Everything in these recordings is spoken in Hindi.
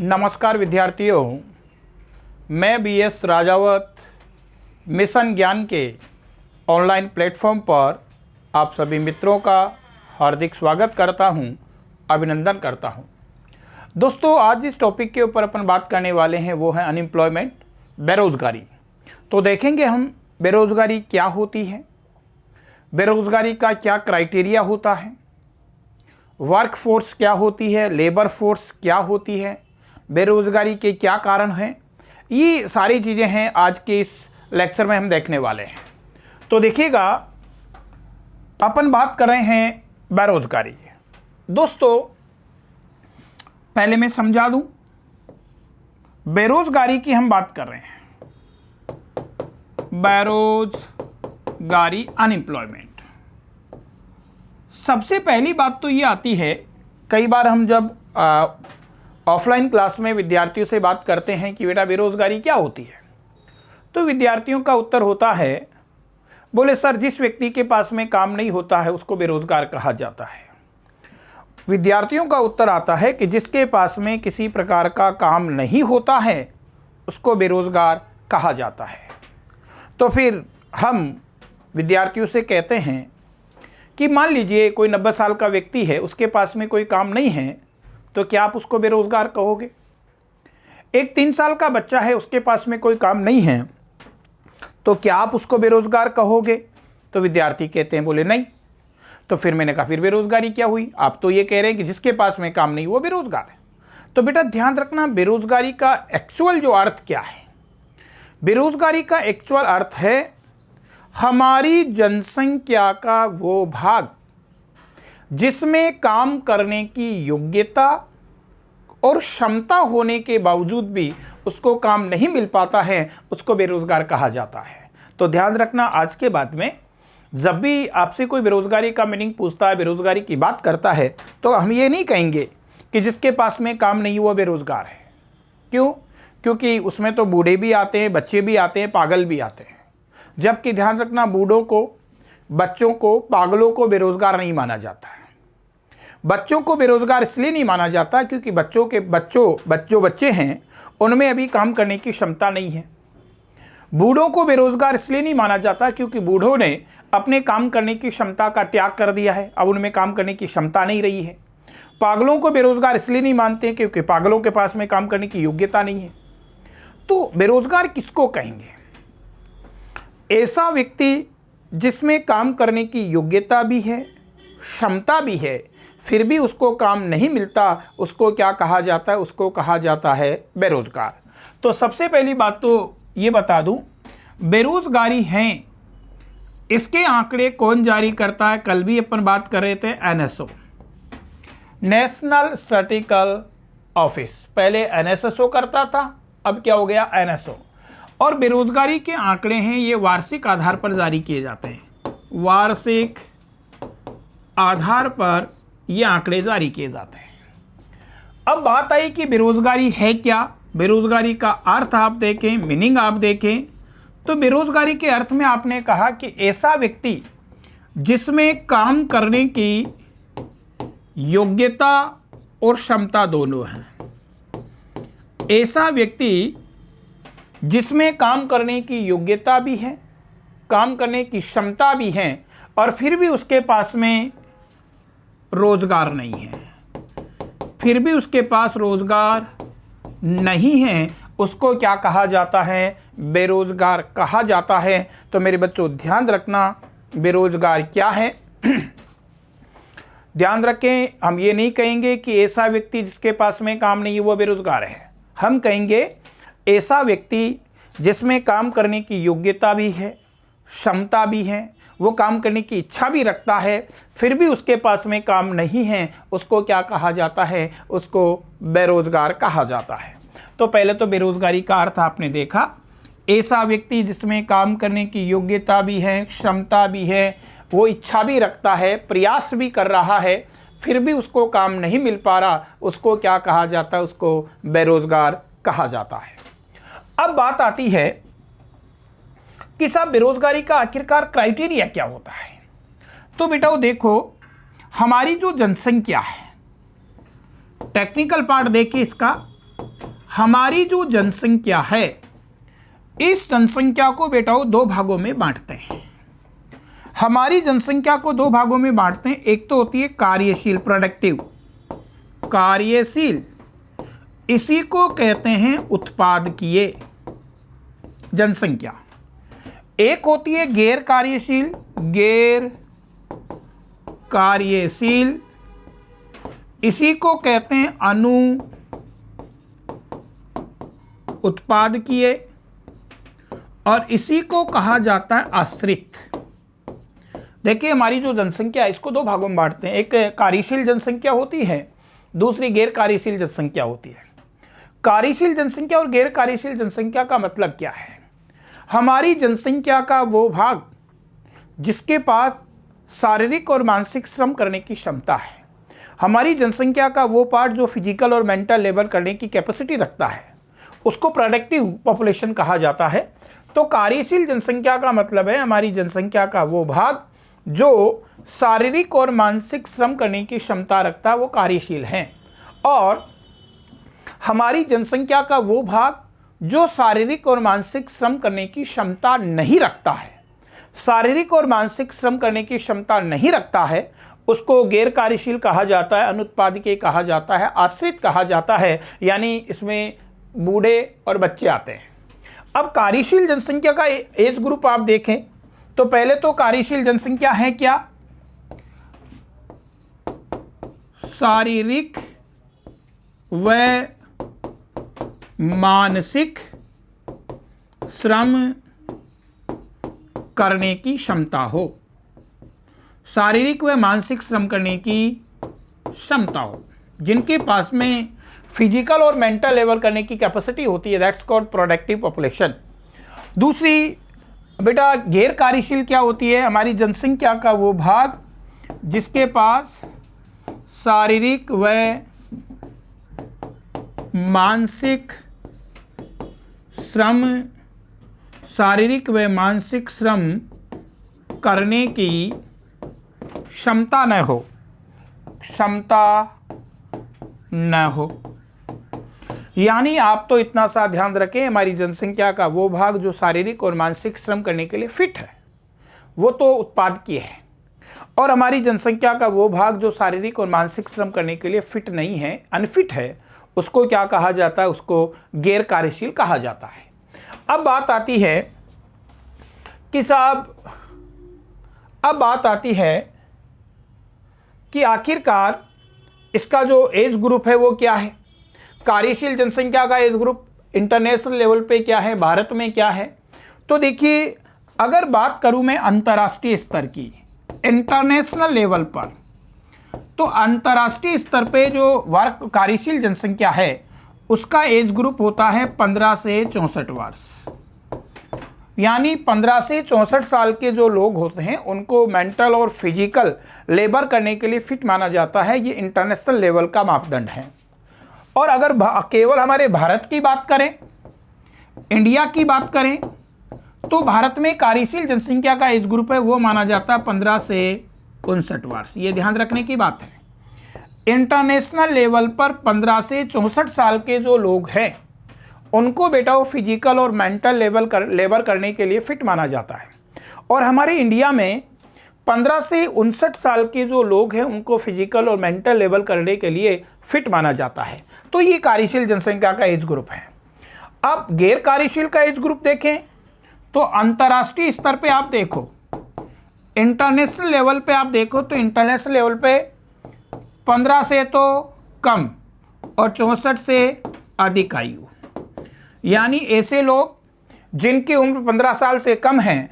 नमस्कार विद्यार्थियों, मैं BS राजावत मिशन ज्ञान के ऑनलाइन प्लेटफॉर्म पर आप सभी मित्रों का हार्दिक स्वागत करता हूं, अभिनंदन करता हूं। दोस्तों, आज जिस टॉपिक के ऊपर अपन बात करने वाले हैं वो है अनएम्प्लॉयमेंट, बेरोज़गारी। तो देखेंगे हम बेरोज़गारी क्या होती है, बेरोज़गारी का क्या क्राइटेरिया होता है, वर्क फोर्स क्या होती है, लेबर फोर्स क्या होती है, बेरोज़गारी के क्या कारण हैं। ये सारी चीज़ें हैं आज के इस लेक्चर में हम देखने वाले हैं। तो देखिएगा, अपन बात कर रहे हैं बेरोज़गारी। दोस्तों, पहले मैं समझा दूं, बेरोज़गारी की हम बात कर रहे हैं, बेरोज़गारी, अनएम्प्लॉयमेंट। सबसे पहली बात तो ये आती है, कई बार हम जब ऑफलाइन क्लास में विद्यार्थियों से बात करते हैं कि बेटा बेरोज़गारी क्या होती है, तो विद्यार्थियों का उत्तर होता है, बोले सर जिस व्यक्ति के पास में काम नहीं होता है उसको बेरोज़गार कहा जाता है। विद्यार्थियों का उत्तर आता है कि जिसके पास में किसी प्रकार का काम नहीं होता है उसको बेरोज़गार कहा जाता है। तो फिर हम विद्यार्थियों से कहते हैं कि मान लीजिए कोई 90 साल का व्यक्ति है, उसके पास में कोई काम नहीं है, तो क्या आप उसको बेरोज़गार कहोगे? एक 3 साल का बच्चा है, उसके पास में कोई काम नहीं है, तो क्या आप उसको बेरोज़गार कहोगे? तो विद्यार्थी कहते हैं, बोले नहीं। तो फिर मैंने कहा फिर बेरोज़गारी क्या हुई? आप तो ये कह रहे हैं कि जिसके पास में काम नहीं वो बेरोज़गार है। तो बेटा ध्यान रखना, बेरोज़गारी का एक्चुअल जो अर्थ क्या है, बेरोज़गारी का एक्चुअल अर्थ है हमारी जनसंख्या का वो भाग जिसमें काम करने की योग्यता और क्षमता होने के बावजूद भी उसको काम नहीं मिल पाता है, उसको बेरोज़गार कहा जाता है। तो ध्यान रखना, आज के बाद में जब भी आपसे कोई बेरोज़गारी का मीनिंग पूछता है, बेरोज़गारी की बात करता है, तो हम ये नहीं कहेंगे कि जिसके पास में काम नहीं वो बेरोज़गार है। क्यों? क्योंकि उसमें तो बूढ़े भी आते हैं, बच्चे भी आते हैं, पागल भी आते हैं। जबकि ध्यान रखना, बूढ़ों को, बच्चों को, पागलों को बेरोज़गार नहीं माना जाता है। बच्चों को बेरोज़गार इसलिए नहीं माना जाता क्योंकि बच्चे हैं उनमें अभी काम करने की क्षमता नहीं है। बूढ़ों को बेरोज़गार इसलिए नहीं माना जाता क्योंकि बूढ़ों ने अपने काम करने की क्षमता का त्याग कर दिया है, अब उनमें काम करने की क्षमता नहीं रही है। पागलों को बेरोज़गार इसलिए नहीं मानते क्योंकि पागलों के पास में काम करने की योग्यता नहीं है। तो बेरोज़गार किसको कहेंगे? ऐसा व्यक्ति जिसमें काम करने की योग्यता भी है, क्षमता भी है, फिर भी उसको काम नहीं मिलता, उसको क्या कहा जाता है? उसको कहा जाता है बेरोज़गार। तो सबसे पहली बात तो ये बता दूं, बेरोज़गारी है, इसके आंकड़े कौन जारी करता है? कल भी अपन बात कर रहे थे, NSO, नेशनल स्टैटिस्टिकल ऑफिस। पहले NSSO करता था, अब क्या हो गया? NSO। और बेरोज़गारी के आंकड़े हैं, ये वार्षिक आधार पर जारी किए जाते हैं। वार्षिक आधार पर ये आंकड़े जारी किए जाते हैं। अब बात आई कि बेरोज़गारी है क्या? बेरोज़गारी का अर्थ आप देखें, मीनिंग आप देखें, तो बेरोज़गारी के अर्थ में आपने कहा कि ऐसा व्यक्ति जिसमें काम करने की योग्यता और क्षमता दोनों हैं। ऐसा व्यक्ति जिसमें काम करने की योग्यता भी है, काम करने की क्षमता भी है, और फिर भी उसके पास में रोज़गार नहीं है, फिर भी उसके पास रोज़गार नहीं है, उसको क्या कहा जाता है? बेरोज़गार कहा जाता है। तो मेरे बच्चों ध्यान रखना, बेरोज़गार क्या है? ध्यान रखें, हम ये नहीं कहेंगे कि ऐसा व्यक्ति जिसके पास में काम नहीं है वो बेरोज़गार है। हम कहेंगे ऐसा व्यक्ति जिसमें काम करने की योग्यता भी है, क्षमता भी है, वो काम करने की इच्छा भी रखता है, फिर भी उसके पास में काम नहीं है, उसको क्या कहा जाता है? उसको बेरोज़गार कहा जाता है। तो पहले तो बेरोज़गारी का अर्थ आपने देखा, ऐसा व्यक्ति जिसमें काम करने की योग्यता भी है, क्षमता भी है, वो इच्छा भी रखता है, प्रयास भी कर रहा है, फिर भी उसको काम नहीं मिल पा रहा, उसको क्या कहा जाता है? उसको बेरोज़गार कहा जाता है। अब बात आती है कि साहब बेरोज़गारी का आखिरकार क्राइटेरिया क्या होता है? तो बेटा देखो, हमारी जो जनसंख्या है, टेक्निकल पार्ट देखिए इसका, हमारी जो जनसंख्या है, इस जनसंख्या को बेटाओ दो भागों में बांटते हैं। हमारी जनसंख्या को दो भागों में बांटते हैं। एक तो होती है कार्यशील, प्रोडक्टिव, कार्यशील, इसी को कहते हैं उत्पादकीय जनसंख्या। एक होती है गैर कार्यशील, गैर कार्यशील, इसी को कहते हैं अनु उत्पादकीय, और इसी को कहा जाता है आश्रित। देखिए हमारी जो जनसंख्या है इसको दो भागों में बांटते हैं। एक कार्यशील जनसंख्या होती है, दूसरी गैर कार्यशील जनसंख्या होती है। कार्यशील जनसंख्या और गैर कार्यशील जनसंख्या का मतलब क्या है? हमारी जनसंख्या का वो भाग जिसके पास शारीरिक और मानसिक श्रम करने की क्षमता है, हमारी जनसंख्या का वो पार्ट जो फिजिकल और मेंटल लेबर करने की कैपेसिटी रखता है, उसको प्रोडक्टिव पॉपुलेशन कहा जाता है। तो कार्यशील जनसंख्या का मतलब है हमारी जनसंख्या का वो भाग जो शारीरिक और मानसिक श्रम करने की क्षमता रखता है, वो कार्यशील है। और हमारी जनसंख्या का वो भाग जो शारीरिक और मानसिक श्रम करने की क्षमता नहीं रखता है, शारीरिक और मानसिक श्रम करने की क्षमता नहीं रखता है, उसको गैर कार्यशील कहा जाता है, अनुत्पादकीय कहा जाता है, आश्रित कहा जाता है। यानी इसमें बूढ़े और बच्चे आते हैं। अब कार्यशील जनसंख्या का एज ग्रुप आप देखें तो पहले तो कार्यशील जनसंख्या है क्या? शारीरिक व मानसिक श्रम करने की क्षमता हो, शारीरिक व मानसिक श्रम करने की क्षमता हो, जिनके पास में फिजिकल और मेंटल लेवल करने की कैपेसिटी होती है, दैट्स कॉल्ड प्रोडक्टिव पॉपुलेशन। दूसरी बेटा गैर कार्यशील क्या होती है? हमारी जनसंख्या का वो भाग जिसके पास शारीरिक व मानसिक श्रम, शारीरिक व मानसिक श्रम करने की क्षमता न हो, क्षमता न हो। यानी आप तो इतना सा ध्यान रखें, हमारी जनसंख्या का वो भाग जो शारीरिक और मानसिक श्रम करने के लिए फिट है वो तो उत्पादकीय है, और हमारी जनसंख्या का वो भाग जो शारीरिक और मानसिक श्रम करने के लिए फिट नहीं है, अनफिट है, उसको क्या कहा जाता है? उसको गैर कार्यशील कहा जाता है। अब बात आती है कि साहब, अब बात आती है कि आखिरकार इसका जो एज ग्रुप है वो क्या है? कार्यशील जनसंख्या का एज ग्रुप इंटरनेशनल लेवल पे क्या है, भारत में क्या है? तो देखिए अगर बात करूं मैं अंतर्राष्ट्रीय स्तर की, इंटरनेशनल लेवल पर, तो अंतर्राष्ट्रीय स्तर पे जो वर्ग कार्यशील जनसंख्या है उसका एज ग्रुप होता है 15 से 64 वर्ष। यानी 15 से 64 साल के जो लोग होते हैं उनको मेंटल और फिजिकल लेबर करने के लिए फिट माना जाता है। ये इंटरनेशनल लेवल का मापदंड है। और अगर केवल हमारे भारत की बात करें, इंडिया की बात करें, तो भारत में कार्यशील जनसंख्या का एज ग्रुप है वो माना जाता है 15 से 59 वर्ष। ये ध्यान रखने की बात है। इंटरनेशनल लेवल पर 15 से 64 साल के जो लोग हैं उनको बेटा वो फिजिकल और मेंटल लेबर करने के लिए फिट माना जाता है। और हमारे इंडिया में 15 से 59 साल के जो लोग हैं उनको फिजिकल और मेंटल लेवल करने के लिए फिट माना जाता है। तो ये कार्यशील जनसंख्या का एज ग्रुप है। अब गैर कार्यशील का एज ग्रुप देखें तो अंतर्राष्ट्रीय स्तर पे आप देखो, इंटरनेशनल लेवल पे आप देखो तो इंटरनेशनल लेवल पे 15 से तो कम और 64 से अधिक आयु, यानी ऐसे लोग जिनकी उम्र 15 साल से कम है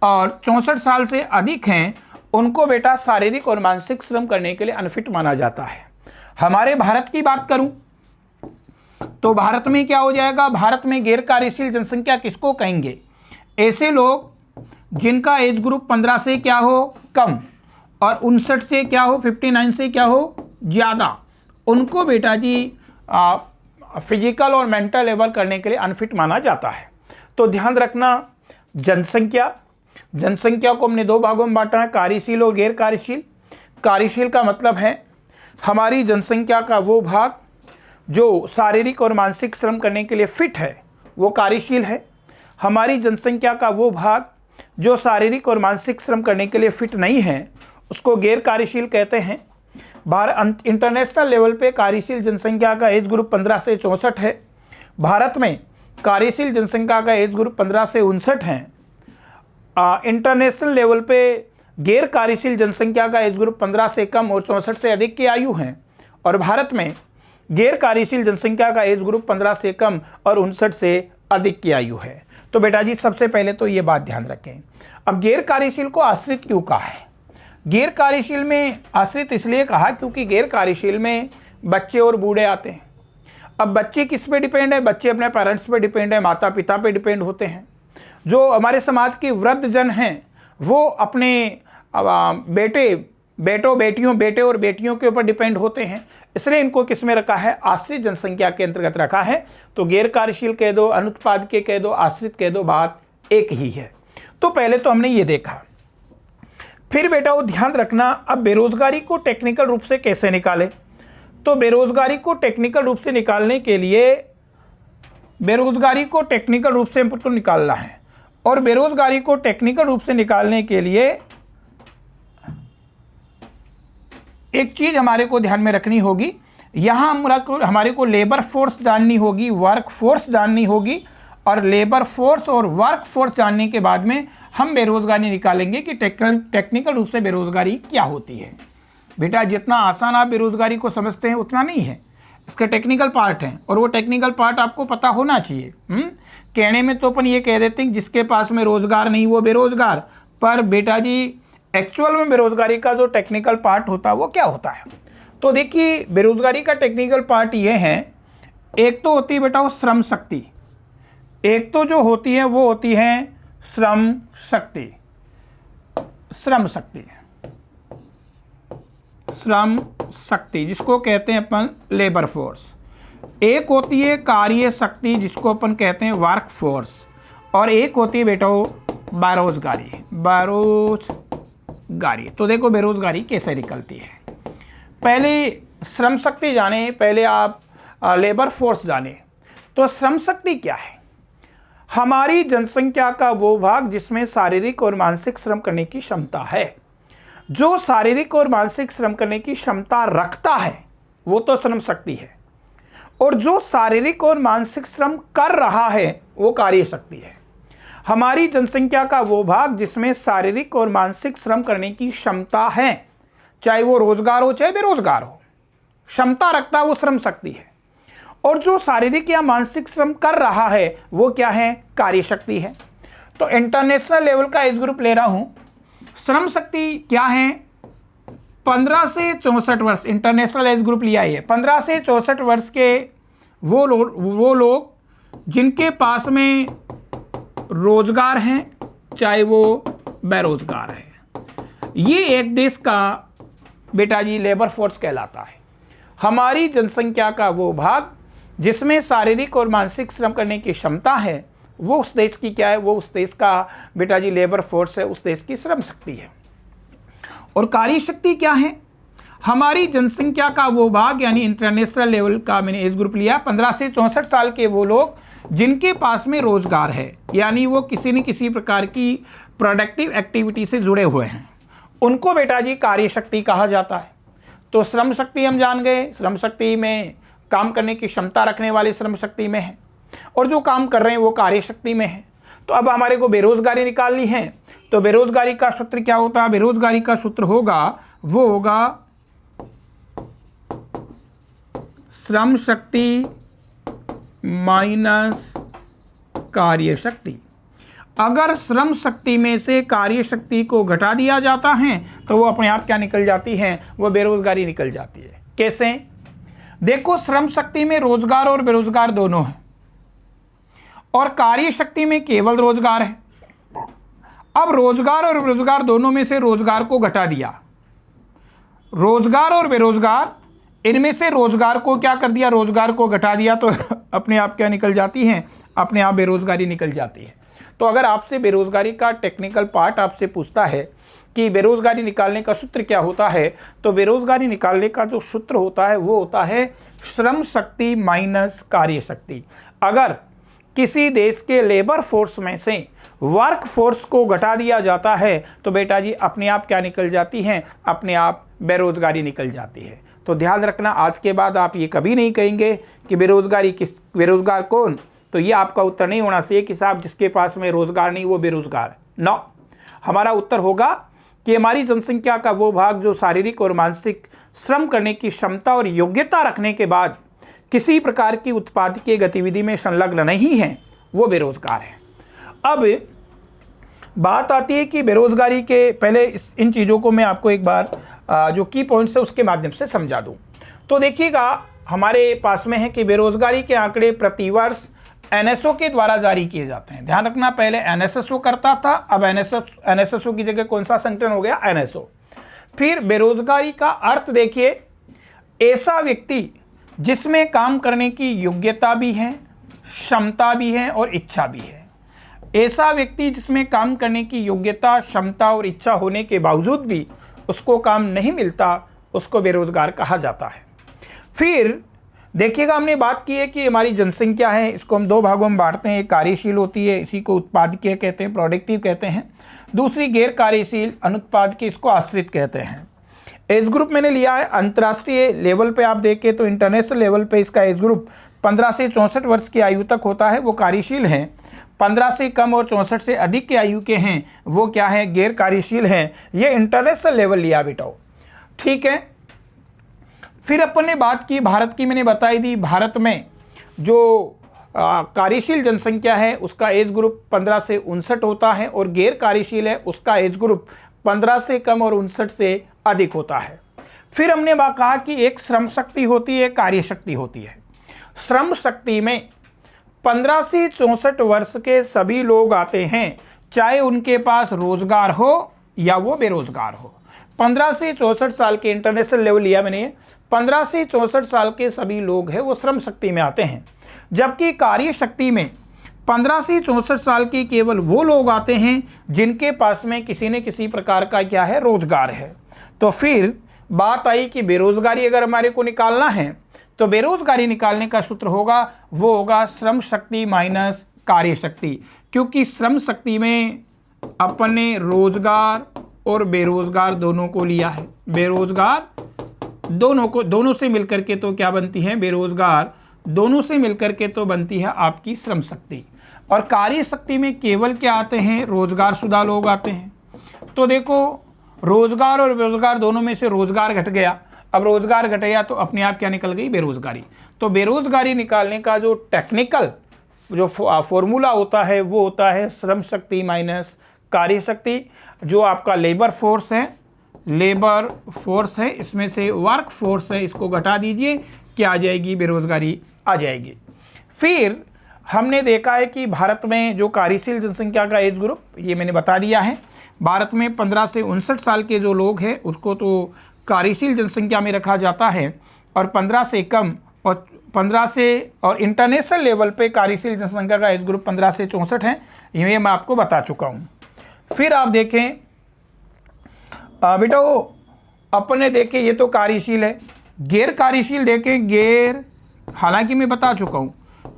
और 64 साल से अधिक हैं उनको बेटा शारीरिक और मानसिक श्रम करने के लिए अनफिट माना जाता है। हमारे भारत की बात करूं तो भारत में क्या हो जाएगा? भारत में गैर कार्यशील जनसंख्या किसको कहेंगे? ऐसे लोग जिनका एज ग्रुप 15 से क्या हो कम और 59 से क्या हो 59 से क्या हो ज़्यादा, उनको बेटा जी फिजिकल और मेंटल लेबर करने के लिए अनफिट माना जाता है। तो ध्यान रखना, जनसंख्या को हमने दो भागों में बांटा है, कार्यशील और गैर कार्यशील। कार्यशील का मतलब है हमारी जनसंख्या का वो भाग जो शारीरिक और मानसिक श्रम करने के लिए फिट है वो कार्यशील है। हमारी जनसंख्या का वो भाग जो शारीरिक और मानसिक श्रम करने के लिए फिट नहीं है उसको गैर कार्यशील कहते हैं। इंटरनेशनल लेवल पे कार्यशील जनसंख्या का एज ग्रुप 15 से 64 है। भारत में कार्यशील जनसंख्या का एज ग्रुप 15 से 59 है। इंटरनेशनल लेवल पे गैर कार्यशील जनसंख्या का एज ग्रुप 15 से कम और 64 से अधिक की आयु है। और भारत में गैर कार्यशील जनसंख्या का एज ग्रुप 15 से कम और 59 से अधिक की आयु है। तो बेटा जी सबसे पहले तो ये बात ध्यान रखें। अब गैर कार्यशील को आश्रित क्यों कहा है? गैर कार्यशील में आश्रित इसलिए कहा क्योंकि गैर कार्यशील में बच्चे और बूढ़े आते हैं। अब बच्चे किस पे डिपेंड है? बच्चे अपने पेरेंट्स पे डिपेंड है, माता पिता पे डिपेंड होते हैं। जो हमारे समाज के वृद्ध जन हैं वो अपने बेटे और बेटियों के ऊपर डिपेंड होते हैं, इसलिए इनको किस में रखा है? आश्रित जनसंख्या के अंतर्गत रखा है। तो गैर कार्यशील कह दो, अनुत्पादकीय कह दो, आश्रित कह दो, बात एक ही है। तो पहले तो हमने ये देखा। फिर बेटा वो ध्यान रखना, अब बेरोजगारी को टेक्निकल रूप से कैसे निकाले? तो बेरोजगारी को टेक्निकल रूप से निकालने के लिए बेरोजगारी को टेक्निकल रूप से हमको निकालना है। और बेरोजगारी को टेक्निकल रूप से निकालने के लिए एक चीज हमारे को ध्यान में रखनी होगी। यहाँ हमारे को लेबर फोर्स जाननी होगी, वर्क फोर्स जाननी होगी। और लेबर फोर्स और वर्क फोर्स जानने के बाद में हम बेरोजगारी निकालेंगे कि टेक्निकल रूप से बेरोजगारी क्या होती है। बेटा जितना आसान आप बेरोजगारी को समझते हैं उतना नहीं है, इसका टेक्निकल पार्ट है और वो टेक्निकल पार्ट आपको पता होना चाहिए। कहने में तो अपन ये कह देते हैं जिसके पास में रोजगार नहीं वो बेरोजगार, पर बेटा जी एक्चुअल में बेरोजगारी का जो टेक्निकल पार्ट होता है वो क्या होता है? तो देखिए बेरोजगारी का टेक्निकल पार्ट ये है, एक तो होती है बेटा वो श्रम शक्ति, एक तो जो होती है वो होती है श्रम शक्ति। श्रम शक्ति जिसको कहते हैं अपन लेबर फोर्स। एक होती है कार्य शक्ति जिसको अपन कहते हैं वर्क फोर्स, और एक होती है बेटा वो बेरोजगारी। तो देखो बेरोजगारी कैसे निकलती है। पहले श्रम शक्ति जाने, पहले आप लेबर फोर्स जाने। तो श्रम शक्ति क्या है? हमारी जनसंख्या का वो भाग जिसमें शारीरिक और मानसिक श्रम करने की क्षमता है। जो शारीरिक और मानसिक श्रम करने की क्षमता रखता है वो तो श्रम शक्ति है, और जो शारीरिक और मानसिक श्रम कर रहा है वो कार्य शक्ति है। हमारी जनसंख्या का वो भाग जिसमें शारीरिक और मानसिक श्रम करने की क्षमता है, चाहे वो रोजगार हो चाहे बेरोजगार हो, क्षमता रखता है वो श्रम शक्ति है। और जो शारीरिक या मानसिक श्रम कर रहा है वो क्या है? कार्य शक्ति है। तो इंटरनेशनल लेवल का एज ग्रुप ले रहा हूं। श्रम शक्ति क्या है? 15 से 64 वर्ष इंटरनेशनल एज ग्रुप लिया है। 15 से 64 वर्ष के वो लोग जिनके पास में रोजगार हैं चाहे वो बेरोजगार है, ये एक देश का बेटा जी लेबर फोर्स कहलाता है। हमारी जनसंख्या का वो भाग जिसमें शारीरिक और मानसिक श्रम करने की क्षमता है वो उस देश की क्या है? वो उस देश का बेटा जी लेबर फोर्स है, उस देश की श्रम शक्ति है। और कार्य शक्ति क्या है? हमारी जनसंख्या का वो भाग यानी इंटरनेशनल लेवल का मैंने एज ग्रुप लिया 15 से 64 साल के वो लोग जिनके पास में रोजगार है, यानी वो किसी न किसी प्रकार की प्रोडक्टिव एक्टिविटी से जुड़े हुए हैं, उनको बेटा जी कार्य शक्ति कहा जाता है। तो श्रम शक्ति हम जान गए, श्रम शक्ति में काम करने की क्षमता रखने वाले श्रम शक्ति में है, और जो काम कर रहे हैं वो कार्य शक्ति में है। तो अब हमारे को बेरोजगारी निकालनी है। तो बेरोजगारी का सूत्र क्या होता है? बेरोजगारी का सूत्र होगा वो होगा श्रम शक्ति माइनस कार्य शक्ति। अगर श्रम शक्ति में से कार्य शक्ति को घटा दिया जाता है तो वो अपने आप क्या निकल जाती है? वो बेरोजगारी निकल जाती है। कैसे? देखो श्रम शक्ति में रोजगार और बेरोजगार दोनों है, और कार्य शक्ति में केवल रोजगार है। अब रोजगार और बेरोजगार दोनों में से रोजगार को घटा दिया, रोजगार और बेरोजगार इनमें से रोजगार को क्या कर दिया? रोजगार को घटा दिया, तो अपने आप क्या निकल जाती है? अपने आप बेरोजगारी निकल जाती है। तो अगर आपसे बेरोजगारी का टेक्निकल पार्ट आपसे पूछता है कि बेरोजगारी निकालने का सूत्र क्या होता है, तो बेरोजगारी निकालने का जो सूत्र होता है वो होता है श्रम शक्ति माइनस कार्य शक्ति। अगर किसी देश के लेबर फोर्स में से वर्क फोर्स को घटा दिया जाता है तो बेटा जी अपने आप क्या निकल जाती है, अपने आप बेरोजगारी निकल जाती है। तो ध्यान रखना, आज के बाद आप ये कभी नहीं कहेंगे कि बेरोजगार कौन, तो ये आपका उत्तर नहीं होना चाहिए कि साहब जिसके पास में रोजगार नहीं वो बेरोजगार। नो, हमारा उत्तर होगा कि हमारी जनसंख्या का वो भाग जो शारीरिक और मानसिक श्रम करने की क्षमता और योग्यता रखने के बाद किसी प्रकार की उत्पादकीय गतिविधि में संलग्न नहीं है, वो बेरोजगार है। अब बात आती है कि बेरोजगारी के पहले इन चीज़ों को मैं आपको एक बार जो की पॉइंट्स है उसके माध्यम से समझा दूं। तो देखिएगा, हमारे पास में है कि बेरोजगारी के आंकड़े प्रतिवर्ष एनएसओ के द्वारा जारी किए जाते हैं। ध्यान रखना, पहले एनएसएसओ करता था, अब एनएसएसओ की जगह कौन सा संगठन हो गया, एनएसओ। फिर बेरोजगारी का अर्थ देखिए, ऐसा व्यक्ति जिसमें काम करने की योग्यता भी है, क्षमता भी है और इच्छा भी है। ऐसा व्यक्ति जिसमें काम करने की योग्यता, क्षमता और इच्छा होने के बावजूद भी उसको काम नहीं मिलता, उसको बेरोजगार कहा जाता है। फिर देखिएगा, हमने बात की है कि हमारी जनसंख्या है, इसको हम दो भागों में बांटते हैं। एक कार्यशील होती है, इसी को उत्पादकीय कहते हैं, प्रोडक्टिव कहते हैं। दूसरी गैर कार्यशील अनुत्पादकीय, इसको आश्रित कहते हैं। एज ग्रुप मैंने लिया है अंतर्राष्ट्रीय लेवल पे, आप देखें तो इंटरनेशनल लेवल पे इसका एज ग्रुप 15 से 64 वर्ष की आयु तक होता है, वो कार्यशील हैं। 15 से कम और 64 से अधिक की आयु के हैं वो क्या है, गैर कार्यशील हैं। ये इंटरनेशनल लेवल लिया बेटा, ठीक है। फिर अपन ने बात की भारत की, मैंने बताई दी भारत में जो कार्यशील जनसंख्या है उसका एज ग्रुप 15 से 59 होता है और गैर कार्यशील है उसका एज ग्रुप 15 से कम और 59 से अधिक होता है। फिर हमने कहा कि एक श्रम शक्ति होती है, कार्य शक्ति होती है। श्रम शक्ति में 15 से 64 वर्ष के सभी लोग आते हैं, चाहे उनके पास रोजगार हो या वो बेरोजगार हो। 15 से 64 साल के इंटरनेशनल लेवल लिया मैंने, 15 से 64 साल के सभी लोग हैं वो श्रम शक्ति में आते हैं। जबकि कार्य शक्ति में 15 से 64 साल के केवल वो लोग आते हैं जिनके पास में किसी न किसी प्रकार का क्या है, रोजगार है। तो फिर बात आई कि बेरोजगारी अगर हमारे को निकालना है तो बेरोजगारी निकालने का सूत्र होगा, वो होगा श्रम शक्ति माइनस कार्य शक्ति। क्योंकि श्रम शक्ति में अपन ने रोजगार और बेरोजगार दोनों को लिया है। बेरोजगार दोनों से मिलकर के तो क्या बनती है, बेरोजगार दोनों से मिलकर के तो बनती है आपकी श्रम शक्ति। और कार्य शक्ति में केवल क्या आते हैं, रोजगार शुदा लोग आते हैं। तो देखो, रोजगार और बेरोजगार दोनों में से रोजगार घट गया, अब रोजगार घट गया तो अपने आप क्या निकल गई, बेरोजगारी। तो बेरोजगारी निकालने का जो टेक्निकल जो फॉर्मूला होता है वो होता है श्रम शक्ति माइनस कार्य शक्ति। जो आपका लेबर फोर्स है, इसमें से वर्क फोर्स है, इसको घटा दीजिए, क्या आ जाएगी, बेरोजगारी आ जाएगी। फिर हमने देखा है कि भारत में जो कार्यशील जनसंख्या का एज ग्रुप, ये मैंने बता दिया है, भारत में 15 से 59 साल के जो लोग हैं उसको तो कार्यशील जनसंख्या में रखा जाता है, और 15 से कम और 15 से और इंटरनेशनल लेवल पे कार्यशील जनसंख्या का एज ग्रुप 15 से 64 है, ये मैं आपको बता चुका हूँ। फिर आप देखें बेटा, अपन ने देखे ये तो कार्यशील है। गैर कार्यशील देखें, हालांकि मैं बता चुका हूँ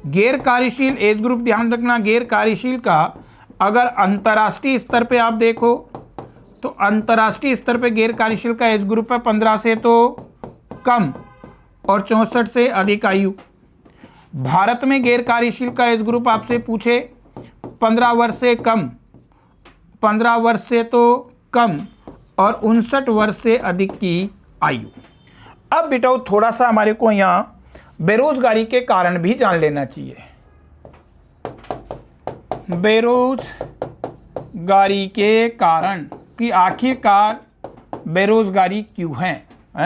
गैर कार्यशील एज ग्रुप, ध्यान रखना, गैर कार्यशील का अगर अंतर्राष्ट्रीय स्तर पे आप देखो तो अंतर्राष्ट्रीय स्तर पे गैर कार्यशील का एज ग्रुप है 15 से तो कम और 64 से अधिक आयु। भारत में गैर कार्यशील का एज ग्रुप आपसे पूछे 15 वर्ष से कम, 15 वर्ष से तो कम और 59 वर्ष से अधिक की आयु। अब बेटा थोड़ा सा हमारे को यहाँ बेरोजगारी के कारण भी जान लेना चाहिए। बेरोजगारी के कारण कि आखिरकार बेरोजगारी क्यों है,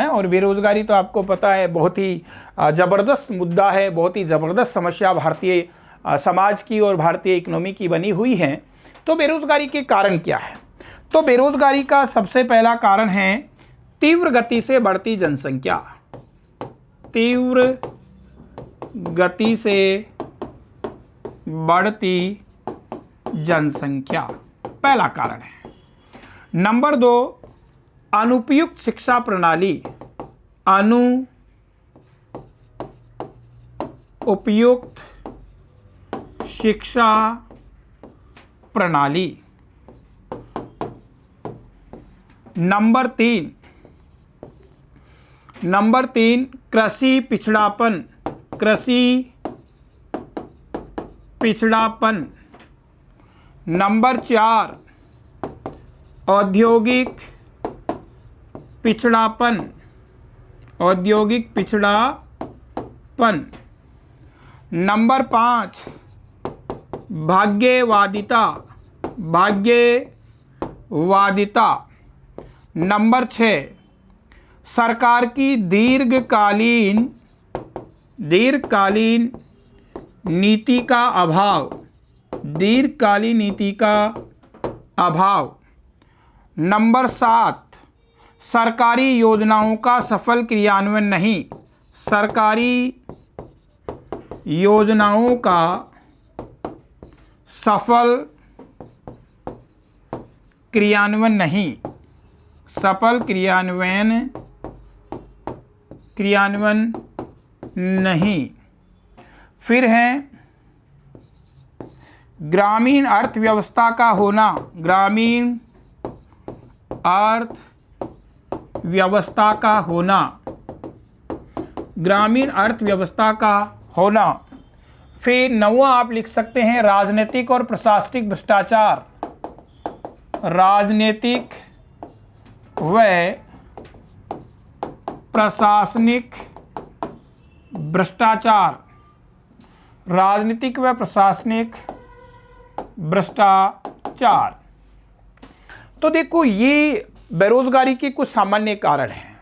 और बेरोजगारी तो आपको पता है बहुत ही ज़बरदस्त मुद्दा है, बहुत ही ज़बरदस्त समस्या भारतीय समाज की और भारतीय इकोनॉमी की बनी हुई है। तो बेरोजगारी के कारण क्या है, तो बेरोजगारी का सबसे पहला कारण है तीव्र गति से बढ़ती जनसंख्या। तीव्र गति से बढ़ती जनसंख्या पहला कारण है। नंबर 2, अनुपयुक्त शिक्षा प्रणाली, अनुपयुक्त शिक्षा प्रणाली। नंबर 3, कृषि पिछड़ापन, कृषि पिछड़ापन। नंबर 4, औद्योगिक पिछड़ापन, औद्योगिक पिछड़ापन। नंबर 5, भाग्यवादिता, भाग्यवादिता। नंबर 6, सरकार की दीर्घकालीन नीति का अभाव, दीर्घकालीन नीति का अभाव। नंबर 7, सरकारी योजनाओं का सफल क्रियान्वयन नहीं, सरकारी योजनाओं का सफल क्रियान्वयन नहीं, सफल क्रियान्वयन नहीं। फिर है ग्रामीण अर्थव्यवस्था का होना, ग्रामीण अर्थव्यवस्था का होना, ग्रामीण अर्थव्यवस्था का होना। फिर 9वां आप लिख सकते हैं राजनीतिक और प्रशासनिक भ्रष्टाचार, राजनीतिक व प्रशासनिक भ्रष्टाचार, राजनीतिक व प्रशासनिक भ्रष्टाचार। तो देखो ये बेरोजगारी के कुछ सामान्य कारण हैं।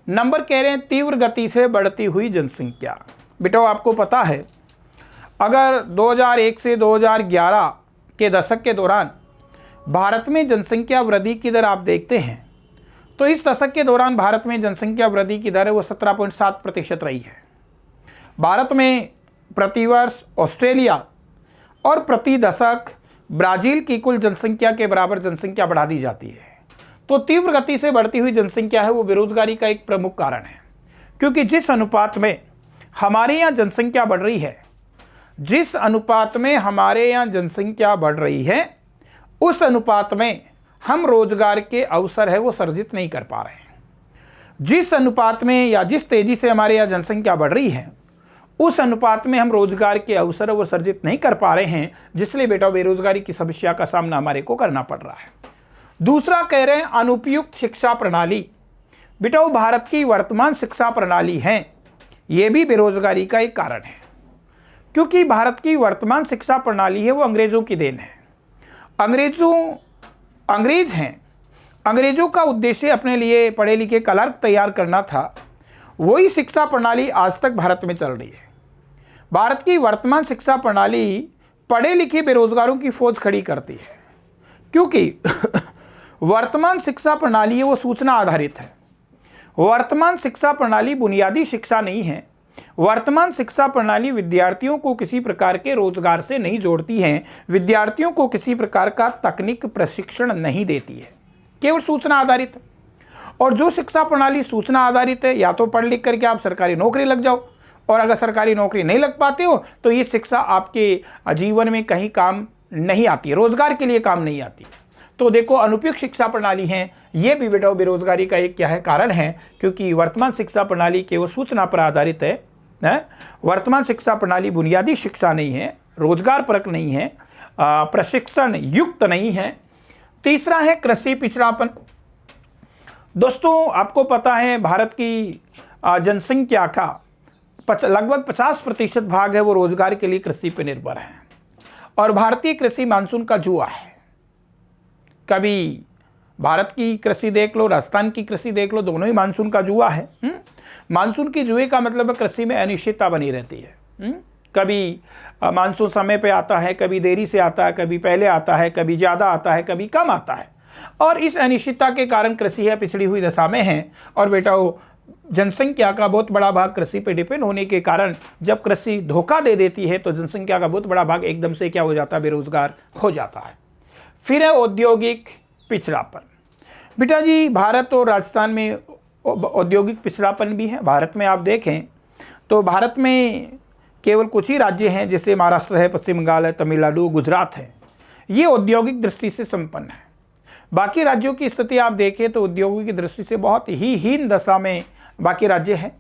नंबर कह रहे हैं तीव्र गति से बढ़ती हुई जनसंख्या। बेटा आपको पता है अगर 2001 से 2011 के दशक के दौरान भारत में जनसंख्या वृद्धि की दर आप देखते हैं तो इस दशक के दौरान भारत में जनसंख्या वृद्धि की दर है वो 17.7% रही है। भारत में प्रतिवर्ष ऑस्ट्रेलिया और प्रति दशक ब्राज़ील की कुल जनसंख्या के बराबर जनसंख्या बढ़ा दी जाती है। तो तीव्र गति से बढ़ती हुई जनसंख्या है वो बेरोजगारी का एक प्रमुख कारण है, क्योंकि जिस अनुपात में हमारे यहाँ जनसंख्या बढ़ रही है, जिस अनुपात में हमारे यहाँ जनसंख्या बढ़ रही है उस अनुपात में हम रोजगार के अवसर है वो सर्जित नहीं कर पा रहे हैं। जिस अनुपात में या जिस तेजी से हमारे यहाँ जनसंख्या बढ़ रही है उस अनुपात में हम रोजगार के अवसर वो सर्जित नहीं कर पा रहे हैं, जिसलिए बेटा बेरोजगारी की समस्या का सामना हमारे को करना पड़ रहा है। दूसरा कह रहे हैं अनुपयुक्त शिक्षा प्रणाली। बेटा वो भारत की वर्तमान शिक्षा प्रणाली है, ये भी बेरोजगारी का एक कारण है, क्योंकि भारत की वर्तमान शिक्षा प्रणाली है वो अंग्रेजों की देन है। अंग्रेज हैं, अंग्रेजों का उद्देश्य अपने लिए पढ़े लिखे क्लर्क तैयार करना था, वही शिक्षा प्रणाली आज तक भारत में चल रही है। भारत की वर्तमान शिक्षा प्रणाली पढ़े लिखे बेरोजगारों की फौज खड़ी करती है, क्योंकि वर्तमान शिक्षा प्रणाली है वो सूचना आधारित है। वर्तमान शिक्षा प्रणाली बुनियादी शिक्षा नहीं है। वर्तमान शिक्षा प्रणाली विद्यार्थियों को किसी प्रकार के रोजगार से नहीं जोड़ती है, विद्यार्थियों को किसी प्रकार का तकनीक प्रशिक्षण नहीं देती है, केवल सूचना आधारित। और जो शिक्षा प्रणाली सूचना आधारित है, या तो पढ़ लिख करके आप सरकारी नौकरी लग जाओ, और अगर सरकारी नौकरी नहीं लग पाते हो तो ये शिक्षा आपके जीवन में कहीं काम नहीं आती है, रोजगार के लिए काम नहीं आती। तो देखो अनुपयुक्त शिक्षा प्रणाली है, ये भी बेटा बेरोजगारी का एक क्या है कारण है, क्योंकि वर्तमान शिक्षा प्रणाली केवल सूचना पर आधारित है। वर्तमान शिक्षा प्रणाली बुनियादी शिक्षा नहीं है, रोजगार परक नहीं है, प्रशिक्षण युक्त नहीं है। तीसरा है कृषि पिछड़ापन। दोस्तों आपको पता है भारत की जनसंख्या का लगभग 50% भाग है वो रोजगार के लिए कृषि पर निर्भर है, और भारतीय कृषि मानसून का जुआ है। कभी भारत की कृषि देख लो, राजस्थान की कृषि देख लो, दोनों ही मानसून का जुआ है। मानसून की जुए का मतलब है कृषि में अनिश्चितता बनी रहती है। कभी मानसून समय पे आता है, कभी देरी से आता है, कभी पहले आता है, कभी ज़्यादा आता है, कभी कम आता है, और इस अनिश्चितता के कारण कृषि है पिछड़ी हुई दशा में है। और बेटा वो जनसंख्या का बहुत बड़ा भाग कृषि पे डिपेंड होने के कारण जब कृषि धोखा दे देती है तो जनसंख्या का बहुत बड़ा भाग एकदम से क्या हो जाता है, बेरोजगार हो जाता है। फिर है औद्योगिक पिछड़ापन। बेटा जी, भारत और राजस्थान में औद्योगिक पिछड़ापन भी है। भारत में आप देखें तो भारत में केवल कुछ ही राज्य हैं, जैसे महाराष्ट्र है, पश्चिम बंगाल है, तमिलनाडु, गुजरात है, ये औद्योगिक दृष्टि से संपन्न है। बाकी राज्यों की स्थिति आप देखें तो औद्योगिक की दृष्टि से बहुत ही हीन दशा में बाकी राज्य हैं।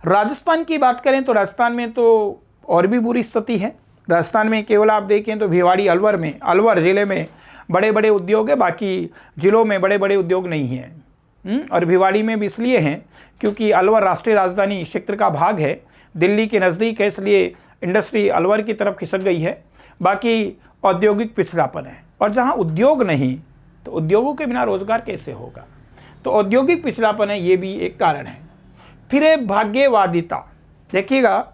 राजस्थान की बात करें तो राजस्थान में तो और भी बुरी स्थिति है। राजस्थान में केवल आप देखें तो भिवाड़ी, अलवर ज़िले में बड़े बड़े उद्योग है, बाकी ज़िलों में बड़े बड़े उद्योग नहीं हैं। और भिवाड़ी में भी इसलिए हैं क्योंकि अलवर राष्ट्रीय राजधानी क्षेत्र का भाग है, दिल्ली के नज़दीक है, इसलिए इंडस्ट्री अलवर की तरफ खिसक गई है। बाकी औद्योगिक पिछड़ापन है, और जहाँ उद्योग नहीं तो उद्योगों के बिना रोजगार कैसे होगा, तो औद्योगिक पिछड़ापन है, ये भी एक कारण है। फिर है भाग्यवादिता। देखिएगा,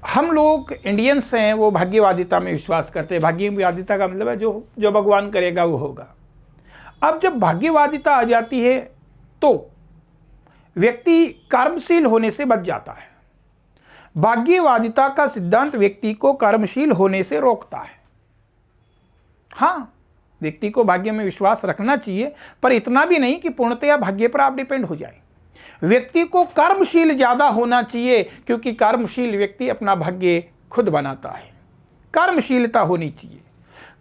हम लोग इंडियंस हैं वो भाग्यवादिता में विश्वास करते हैं। भाग्यवादिता का मतलब है जो भगवान करेगा वो होगा। अब जब भाग्यवादिता आ जाती है तो व्यक्ति कर्मशील होने से बच जाता है। भाग्यवादिता का सिद्धांत व्यक्ति को कर्मशील होने से रोकता है। हाँ, व्यक्ति को भाग्य में विश्वास रखना चाहिए, पर इतना भी नहीं कि पूर्णतया भाग्य पर आप डिपेंड हो जाए। व्यक्ति को कर्मशील ज़्यादा होना चाहिए, क्योंकि कर्मशील व्यक्ति अपना भाग्य खुद बनाता है। कर्मशीलता होनी चाहिए।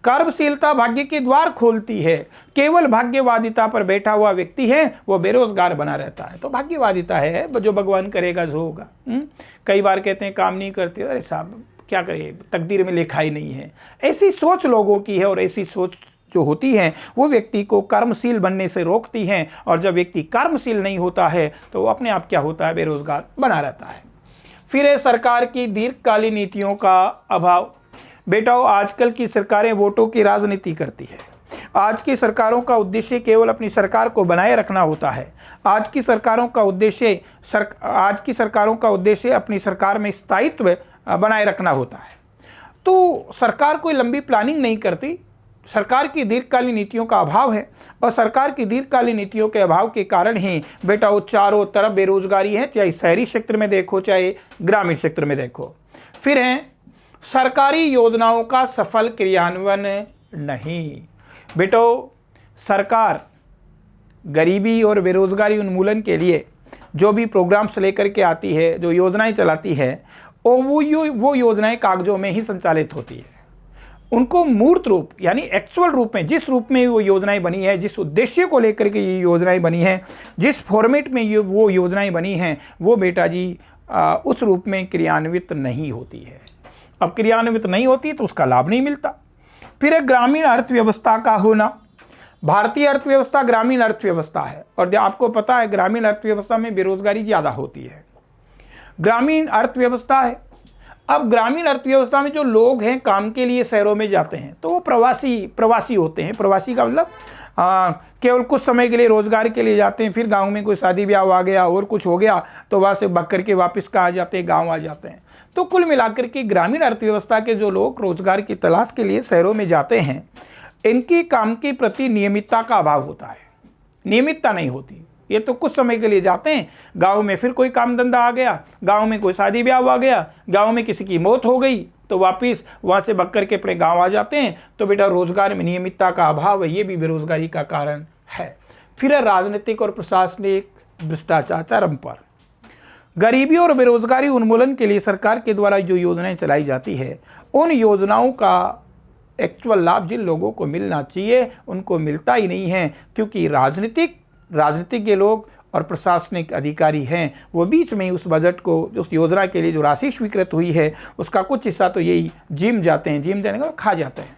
कर्मशीलता भाग्य के द्वार खोलती है। केवल भाग्यवादिता पर बैठा हुआ व्यक्ति है वो बेरोजगार बना रहता है। तो भाग्यवादिता है जो भगवान करेगा जो होगा। कई बार कहते हैं काम नहीं करते, अरे साहब क्या करें, तकदीर में लिखा ही नहीं है। ऐसी सोच लोगों की है, और ऐसी सोच जो होती है वो व्यक्ति को कर्मशील बनने से रोकती हैं। और जब व्यक्ति कर्मशील नहीं होता है तो वो अपने आप क्या होता है, बेरोजगार बना रहता है। फिर है सरकार की दीर्घकालीन नीतियों का अभाव। बेटाओ, आजकल की सरकारें वोटों की राजनीति करती है। आज की सरकारों का उद्देश्य केवल अपनी सरकार को बनाए रखना होता है। आज की सरकारों का उद्देश्य अपनी सरकार में स्थायित्व बनाए रखना होता है। तो सरकार कोई लंबी प्लानिंग नहीं करती। सरकार की दीर्घकालीन नीतियों का अभाव है, और सरकार की दीर्घकालीन नीतियों के अभाव के कारण ही बेटा वो चारों तरफ बेरोजगारी है, चाहे शहरी क्षेत्र में देखो चाहे ग्रामीण क्षेत्र में देखो। फिर है सरकारी योजनाओं का सफल क्रियान्वयन नहीं। बेटो, सरकार गरीबी और बेरोजगारी उन्मूलन के लिए जो भी प्रोग्राम्स लेकर के आती है, जो योजनाएं चलाती है, और वो योजनाएं कागजों में ही संचालित होती है। उनको मूर्त रूप यानी एक्चुअल रूप में, जिस रूप में वो योजनाएं बनी है, जिस उद्देश्य को लेकर के ये योजनाएं बनी हैं, जिस फॉर्मेट में वो योजनाएं बनी हैं, वो बेटा जी उस रूप में क्रियान्वित नहीं होती है। अब क्रियान्वित नहीं होती तो उसका लाभ नहीं मिलता। फिर एक ग्रामीण अर्थव्यवस्था का होना। भारतीय अर्थव्यवस्था ग्रामीण अर्थव्यवस्था है, और आपको पता है ग्रामीण अर्थव्यवस्था में बेरोजगारी ज़्यादा होती है। ग्रामीण अर्थव्यवस्था है। अब ग्रामीण अर्थव्यवस्था में जो लोग हैं काम के लिए शहरों में जाते हैं तो वो प्रवासी होते हैं। प्रवासी का मतलब केवल कुछ समय के लिए रोजगार के लिए जाते हैं, फिर गांव में कोई शादी ब्याह आ गया और कुछ हो गया तो वहाँ से भाग करके वापस कहाँ जाते हैं, गांव आ जाते हैं। तो कुल मिलाकर के ग्रामीण अर्थव्यवस्था के जो लोग रोजगार की तलाश के लिए शहरों में जाते हैं, इनकी काम के प्रति नियमितता का अभाव होता है। नियमितता नहीं होती। ये तो कुछ समय के लिए जाते हैं, गांव में फिर कोई काम धंधा आ गया, गांव में कोई शादी ब्याह आ गया, गांव में किसी की मौत हो गई तो वापस वहाँ से भाग करके अपने गांव आ जाते हैं। तो बेटा रोजगार में नियमितता का अभाव है, ये भी बेरोजगारी का कारण है। फिर है राजनीतिक और प्रशासनिक भ्रष्टाचार चरम पर। गरीबी और बेरोजगारी उन्मूलन के लिए सरकार के द्वारा जो योजनाएं चलाई जाती है, उन योजनाओं का एक्चुअल लाभ जिन लोगों को मिलना चाहिए उनको मिलता ही नहीं है, क्योंकि राजनीतिज्ञ लोग और प्रशासनिक अधिकारी हैं वो बीच में उस बजट को, उस योजना के लिए जो राशि स्वीकृत हुई है उसका कुछ हिस्सा तो यही जिम जाने का खा जाते हैं।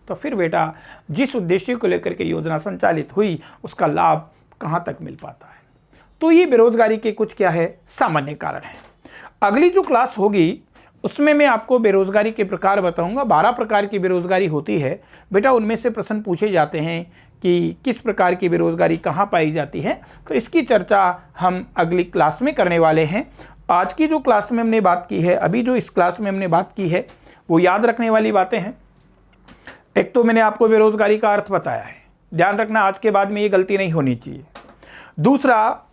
तो फिर बेटा जिस उद्देश्य को लेकर के योजना संचालित हुई उसका लाभ कहाँ तक मिल पाता है। तो ये बेरोजगारी के कुछ क्या है, सामान्य कारण है। अगली जो क्लास होगी उसमें मैं आपको बेरोजगारी के प्रकार बताऊंगा। 12 प्रकार की बेरोजगारी होती है बेटा, उनमें से प्रश्न पूछे जाते हैं कि किस प्रकार की बेरोजगारी कहाँ पाई जाती है। तो इसकी चर्चा हम अगली क्लास में करने वाले हैं। आज की जो क्लास में हमने बात की है, अभी जो इस क्लास में हमने बात की है वो याद रखने वाली बातें हैं। एक तो मैंने आपको बेरोजगारी का अर्थ बताया है, ध्यान रखना आज के बाद में ये गलती नहीं होनी चाहिए। दूसरा,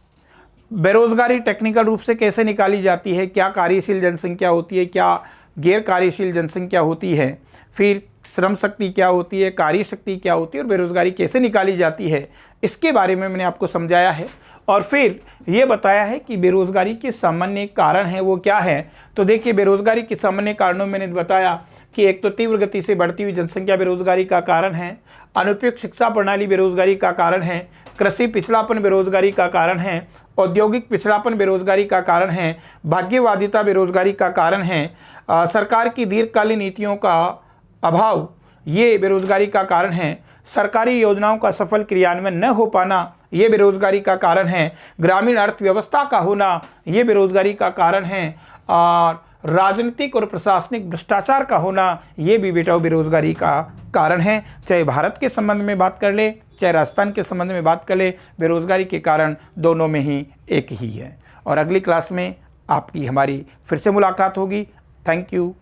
बेरोजगारी टेक्निकल रूप से कैसे निकाली जाती है, क्या कार्यशील जनसंख्या होती है, क्या गैर कार्यशील जनसंख्या होती है। फिर श्रम शक्ति क्या होती है, कार्य शक्ति क्या होती है और बेरोज़गारी कैसे निकाली जाती है, इसके बारे में मैंने आपको समझाया है। और फिर ये बताया है कि बेरोज़गारी के सामान्य कारण हैं वो क्या है। तो देखिए, बेरोज़गारी के सामान्य कारणों में मैंने बताया कि एक तो तीव्र गति से बढ़ती हुई जनसंख्या बेरोज़गारी का कारण है, अनुपयुक्त शिक्षा प्रणाली बेरोज़गारी का कारण है, कृषि पिछड़ापन बेरोज़गारी का कारण है, औद्योगिक पिछड़ापन बेरोज़गारी का कारण है, भाग्यवादिता बेरोज़गारी का कारण है, सरकार की दीर्घकालीन नीतियों का अभाव ये बेरोज़गारी का कारण है, सरकारी योजनाओं का सफल क्रियान्वयन न हो पाना ये बेरोज़गारी का कारण है, ग्रामीण अर्थव्यवस्था का होना ये बेरोज़गारी का कारण है, और राजनीतिक और प्रशासनिक भ्रष्टाचार का होना ये भी बेटा बेरोज़गारी का कारण है। चाहे भारत के संबंध में बात कर ले, चाहे राजस्थान के संबंध में बात कर ले, बेरोज़गारी के कारण दोनों में ही एक ही है। और अगली क्लास में आपकी हमारी फिर से मुलाकात होगी। Thank you.